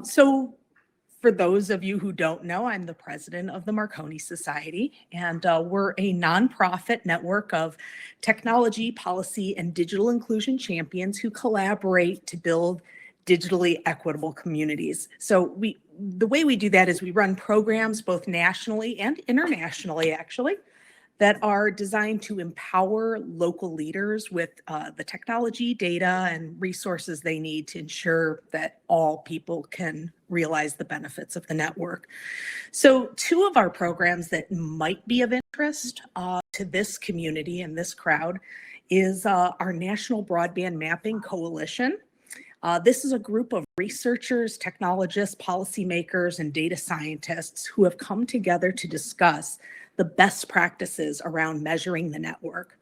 So for those of you who don't know, I'm the president of the Marconi Society, and we're a nonprofit network of technology, policy, and digital inclusion champions who collaborate to build digitally equitable communities. So the way we do that is we run programs both nationally and internationally, actually, that are designed to empower local leaders with the technology, data, and resources they need to ensure that all people can realize the benefits of the network. So two of our programs that might be of interest to this community and this crowd is our National Broadband Mapping Coalition. This is a group of researchers, technologists, policymakers, and data scientists who have come together to discuss the best practices around measuring the network.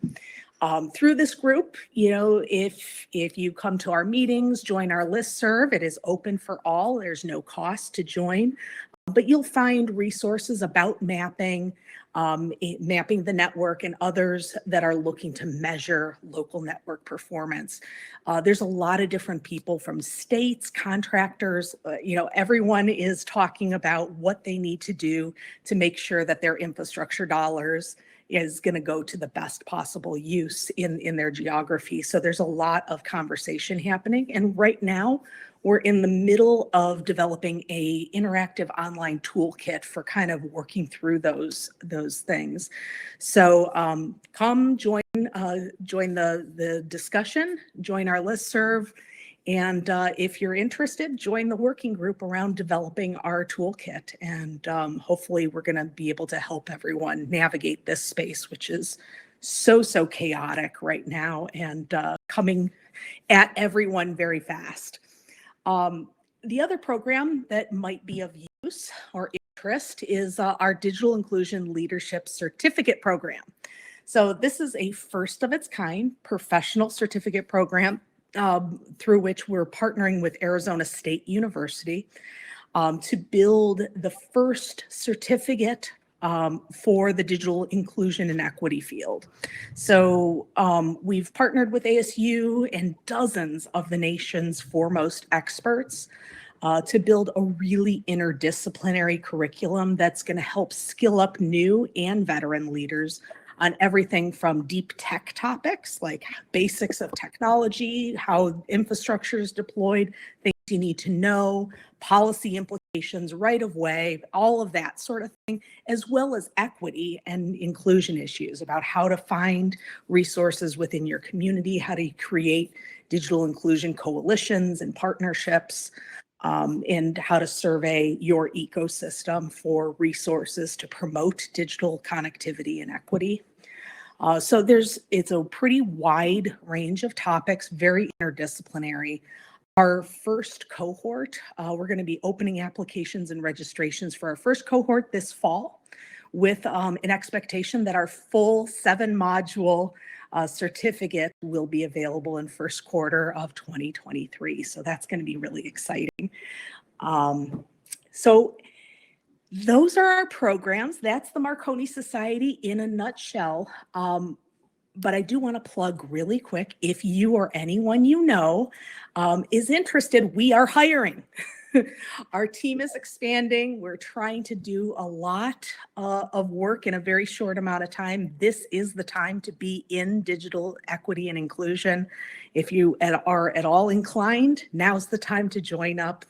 Through this group, if you come to our meetings, join our listserv, it is open for all. There's no cost to join, but you'll find resources about mapping the network and others that are looking to measure local network performance. There's a lot of different people from states, contractors, everyone is talking about what they need to do to make sure that their infrastructure dollars is going to go to the best possible use in their geography. So there's a lot of conversation happening. And right now, we're in the middle of developing a interactive online toolkit for kind of working through those things. So come join the discussion, join our listserv, and if you're interested, join the working group around developing our toolkit. And hopefully we're going to be able to help everyone navigate this space, which is so chaotic right now and coming at everyone very fast. The other program that might be of use or interest is our Digital Inclusion Leadership Certificate Program. So this is a first of its kind professional certificate program through which we're partnering with Arizona State University to build the first certificate for the digital inclusion and equity field. So we've partnered with ASU and dozens of the nation's foremost experts to build a really interdisciplinary curriculum that's going to help skill up new and veteran leaders on everything from deep tech topics like basics of technology, how infrastructure is deployed, things you need to know, policy implications, right of way, all of that sort of thing, as well as equity and inclusion issues about how to find resources within your community, how to create digital inclusion coalitions and partnerships, and how to survey your ecosystem for resources to promote digital connectivity and equity. So it's a pretty wide range of topics, very interdisciplinary. Our first cohort, we're going to be opening applications and registrations for our first cohort this fall with an expectation that our full 7-module certificate will be available in first quarter of 2023. So that's going to be really exciting. So those are our programs. That's the Marconi Society in a nutshell. But I do want to plug really quick, if you or anyone you know is interested, we are hiring. Our team is expanding. We're trying to do a lot of work in a very short amount of time. This is the time to be in digital equity and inclusion. If you are at all inclined, now's the time to join up.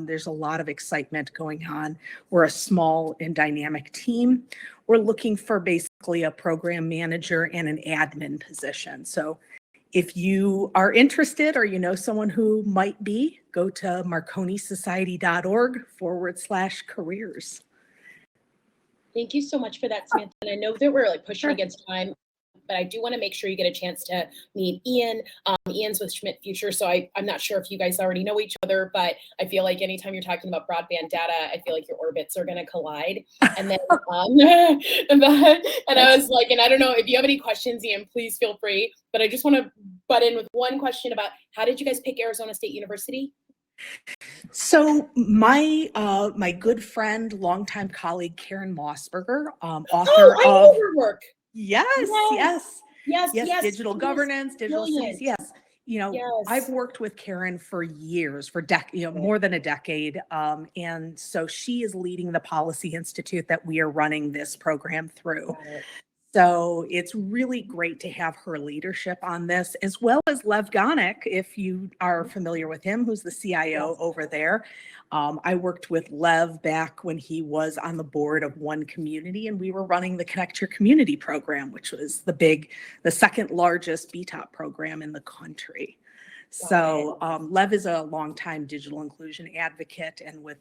There's a lot of excitement going on. We're a small and dynamic team. We're looking for basically a program manager and an admin position. So if you are interested or you know someone who might be, go to marconisociety.org/careers. Thank you so much for that, Samantha. And I know that we're pushing against time, but I do want to make sure you get a chance to meet Ian. Ian's with Schmidt Future, so I'm not sure if you guys already know each other, but I feel like anytime you're talking about broadband data, I feel like your orbits are going to collide. And then, and I was like, and I don't know if you have any questions, Ian, please feel free. But I just want to butt in with one question about how did you guys pick Arizona State University? So my good friend, longtime colleague Karen Mossberger, author I know her work. Yes, Yes, digital governance, digital cities, yes. you know, I've Yes. worked with Karen for years, for more than a decade. And so she is leading the policy institute that we are running this program through. Got it. So it's really great to have her leadership on this, as well as Lev Gonick, if you are familiar with him, who's the CIO Yes. over there. I worked with Lev back when he was on the board of One Community, and we were running the Connect Your Community program, which was the second largest BTOP program in the country. So Lev is a longtime digital inclusion advocate, and with,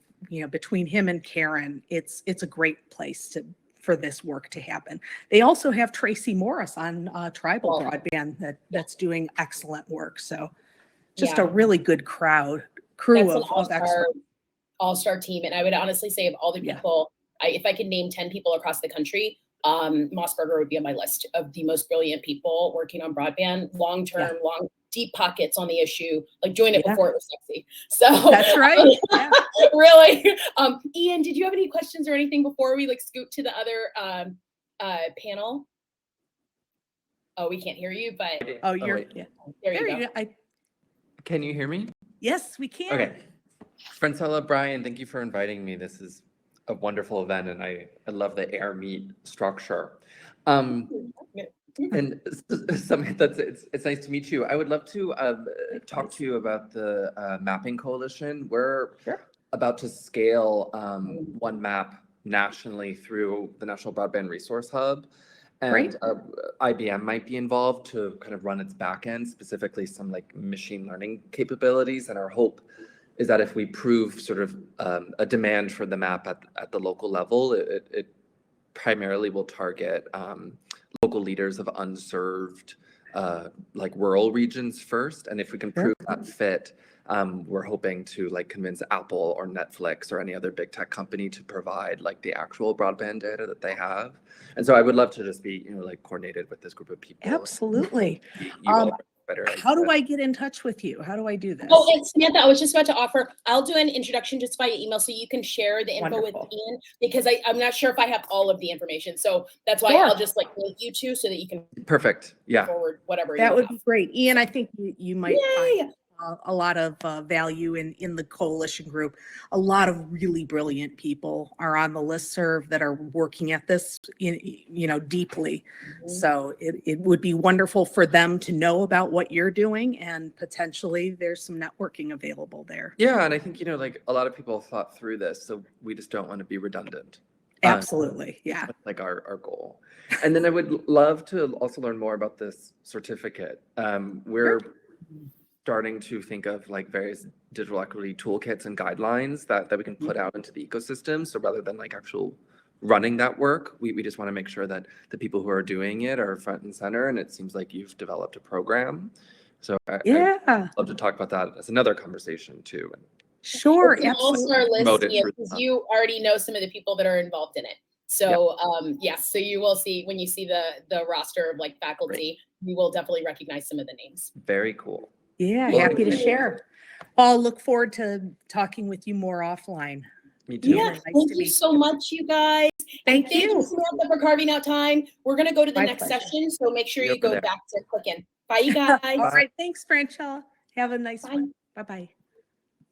between him and Karen, it's a great place for this work to happen. They also have Tracy Morris on Tribal Broadband that's doing excellent work. So just a really good crew That's an of experts. all-star team. And I would honestly say of all the people, if I could name 10 people across the country, Mossberger would be on my list of the most brilliant people working on broadband, long-term, deep pockets on the issue, like join it before it was sexy. So that's right. Really. Ian, did you have any questions or anything before we scoot to the other panel? Oh, we can't hear you, but there you go. Can you hear me? Yes, we can. Okay. Francella, Brian, thank you for inviting me. This is a wonderful event, and I love the air meet structure. And Samantha, it's nice to meet you. I would love to talk to you about the Mapping Coalition. We're about to scale one map nationally through the National Broadband Resource Hub. And IBM might be involved to kind of run its back end, specifically some machine learning capabilities. And our hope is that if we prove sort of a demand for the map at the local level, it primarily will target local leaders of unserved rural regions first. And if we can prove that fit, we're hoping to convince Apple or Netflix or any other big tech company to provide the actual broadband data that they have. And so I would love to just be coordinated with this group of people. Absolutely. How do I get in touch with you? How do I do this? Oh, and Samantha, I was just about to offer, I'll do an introduction just via email so you can share the info with Ian, because I'm not sure if I have all of the information. So that's why I'll just link you two so that you can forward whatever that would be great. Ian, I think you might find a lot of value in the coalition group. A lot of really brilliant people are on the listserv that are working at this, deeply. So it would be wonderful for them to know about what you're doing, and potentially there's some networking available there. Yeah, and I think a lot of people thought through this, so we just don't want to be redundant. Absolutely, our goal. And then I would love to also learn more about this certificate. We're starting to think of various digital equity toolkits and guidelines that we can put out into the ecosystem. So rather than actual running that work, we just want to make sure that the people who are doing it are front and center. And it seems like you've developed a program. So I'd love to talk about that as another conversation too. Sure, all-star list, because you already know some of the people that are involved in it. So so you will see when you see the roster of faculty, you will definitely recognize some of the names. Very cool. Yeah, happy to share. I'll look forward to talking with you more offline. Me too. Yeah, thank you so much, you guys. Thank you, Samantha, for carving out time. We're going to go to the next session, so make sure you go back to click in. Bye, you guys. All right, thanks, Franchella. Have a nice one. Bye-bye.